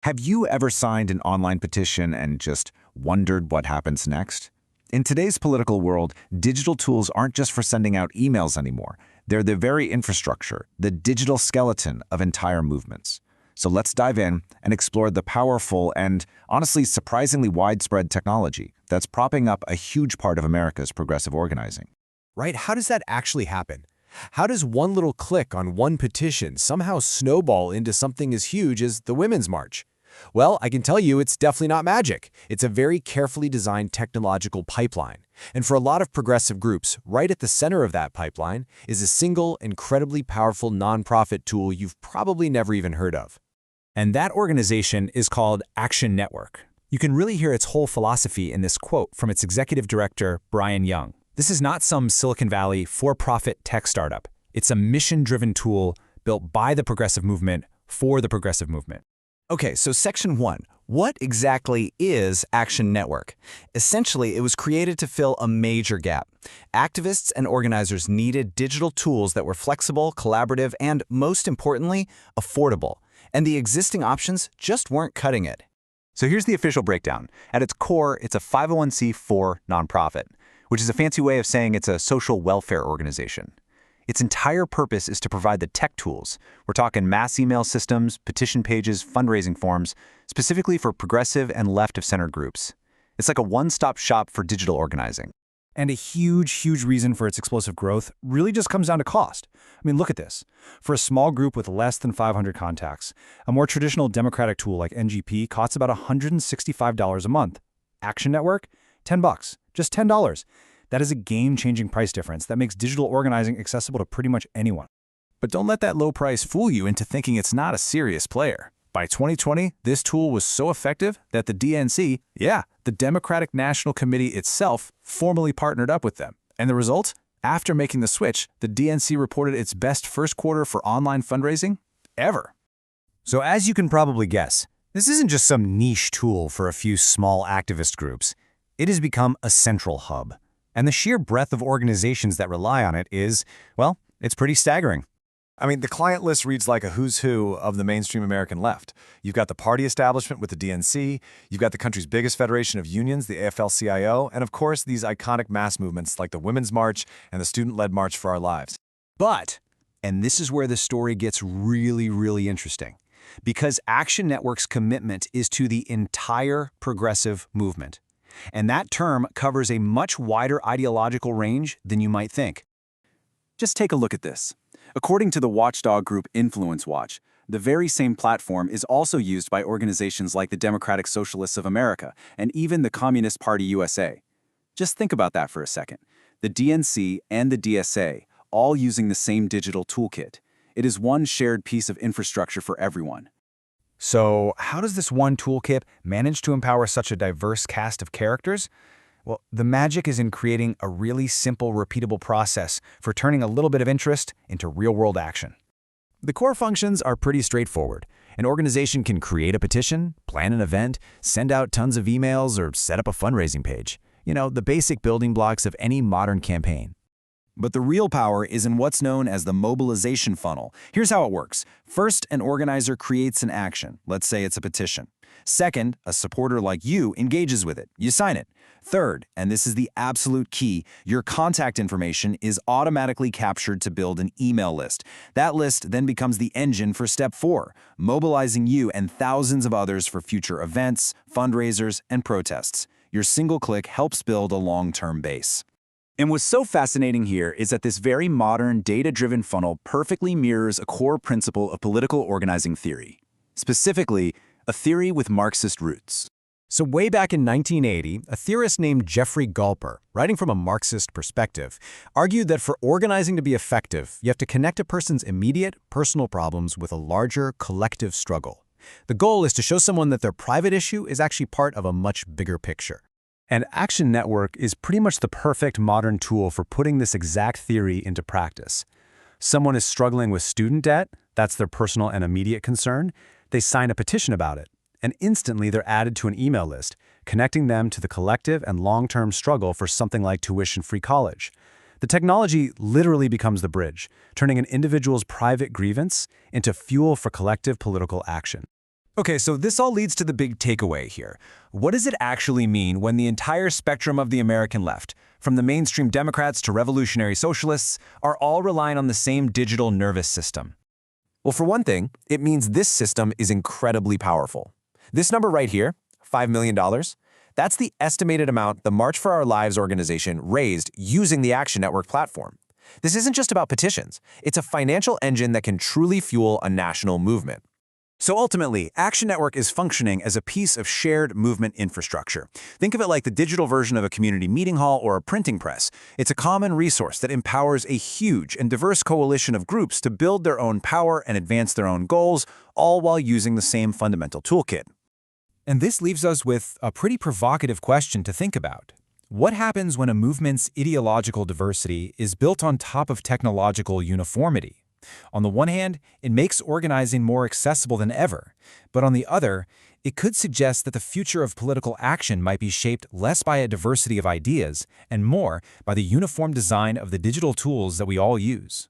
Have you ever signed an online petition and just wondered what happens next? In today's political world, digital tools aren't just for sending out emails anymore. They're the very infrastructure, the digital skeleton of entire movements. So let's dive in and explore the powerful and, honestly, surprisingly widespread technology that's propping up a huge part of America's progressive organizing. Right? How does that actually happen? How does one little click on one petition somehow snowball into something as huge as the Women's March? Well, I can tell you it's definitely not magic. It's a very carefully designed technological pipeline. And for a lot of progressive groups, right at the center of that pipeline is a single, incredibly powerful nonprofit tool you've probably never even heard of. And that organization is called Action Network. You can really hear its whole philosophy in this quote from its executive director, Brian Young. This is not some Silicon Valley for-profit tech startup. It's a mission-driven tool built by the progressive movement for the progressive movement. Okay, so Section 1. What exactly is Action Network? Essentially, it was created to fill a major gap. Activists and organizers needed digital tools that were flexible, collaborative, and, most importantly, affordable. And the existing options just weren't cutting it. So here's the official breakdown. At its core, it's a 501c4 nonprofit, which is a fancy way of saying it's a social welfare organization. Its entire purpose is to provide the tech tools. We're talking mass email systems, petition pages, fundraising forms, specifically for progressive and left-of-center groups. It's like a one-stop shop for digital organizing. And a huge reason for its explosive growth really just comes down to cost. I mean, look at this. For a small group with less than 500 contacts, a more traditional democratic tool like NGP costs about $165 a month. Action Network? $10. Just $10. That is a game-changing price difference that makes digital organizing accessible to pretty much anyone. But don't let that low price fool you into thinking it's not a serious player. By 2020, this tool was so effective that the DNC, the Democratic National Committee itself, formally partnered up with them. And the result? After making the switch, the DNC reported its best first quarter for online fundraising ever. So as you can probably guess, this isn't just some niche tool for a few small activist groups. It has become a central hub. And the sheer breadth of organizations that rely on it is, well, it's pretty staggering. I mean, the client list reads like a who's who of the mainstream American left. You've got the party establishment with the DNC, you've got the country's biggest federation of unions, the AFL-CIO, and of course, these iconic mass movements like the Women's March and the Student-Led March for Our Lives. But, and this is where the story gets really interesting, because Action Network's commitment is to the entire progressive movement. And that term covers a much wider ideological range than you might think. Just take a look at this. According to the watchdog group Influence Watch, the very same platform is also used by organizations like the Democratic Socialists of America and even the Communist Party USA. Just think about that for a second. The DNC and the DSA, all using the same digital toolkit. It is one shared piece of infrastructure for everyone. So how does this one toolkit manage to empower such a diverse cast of characters? Well, the magic is in creating a really simple, repeatable process for turning a little bit of interest into real-world action. The core functions are pretty straightforward. An organization can create a petition, plan an event, send out tons of emails, or set up a fundraising page. You know, the basic building blocks of any modern campaign. But the real power is in what's known as the mobilization funnel. Here's how it works. First, an organizer creates an action. Let's say it's a petition. Second, a supporter like you engages with it. You sign it. Third, and this is the absolute key, your contact information is automatically captured to build an email list. That list then becomes the engine for step 4, mobilizing you and thousands of others for future events, fundraisers, and protests. Your single click helps build a long-term base. And what's so fascinating here is that this very modern, data-driven funnel perfectly mirrors a core principle of political organizing theory. Specifically, a theory with Marxist roots. So way back in 1980, a theorist named Jeffrey Galper, writing from a Marxist perspective, argued that for organizing to be effective, you have to connect a person's immediate, personal problems with a larger, collective struggle. The goal is to show someone that their private issue is actually part of a much bigger picture. And Action Network is pretty much the perfect modern tool for putting this exact theory into practice. Someone is struggling with student debt, that's their personal and immediate concern. They sign a petition about it, and instantly they're added to an email list, connecting them to the collective and long-term struggle for something like tuition-free college. The technology literally becomes the bridge, turning an individual's private grievance into fuel for collective political action. Okay, so this all leads to the big takeaway here. What does it actually mean when the entire spectrum of the American left, from the mainstream Democrats to revolutionary socialists, are all relying on the same digital nervous system? Well, for one thing, it means this system is incredibly powerful. This number right here, $5 million, that's the estimated amount the March for Our Lives organization raised using the Action Network platform. This isn't just about petitions. It's a financial engine that can truly fuel a national movement. So ultimately, Action Network is functioning as a piece of shared movement infrastructure. Think of it like the digital version of a community meeting hall or a printing press. It's a common resource that empowers a huge and diverse coalition of groups to build their own power and advance their own goals, all while using the same fundamental toolkit. And this leaves us with a pretty provocative question to think about. What happens when a movement's ideological diversity is built on top of technological uniformity? On the one hand, it makes organizing more accessible than ever, but on the other, it could suggest that the future of political action might be shaped less by a diversity of ideas and more by the uniform design of the digital tools that we all use.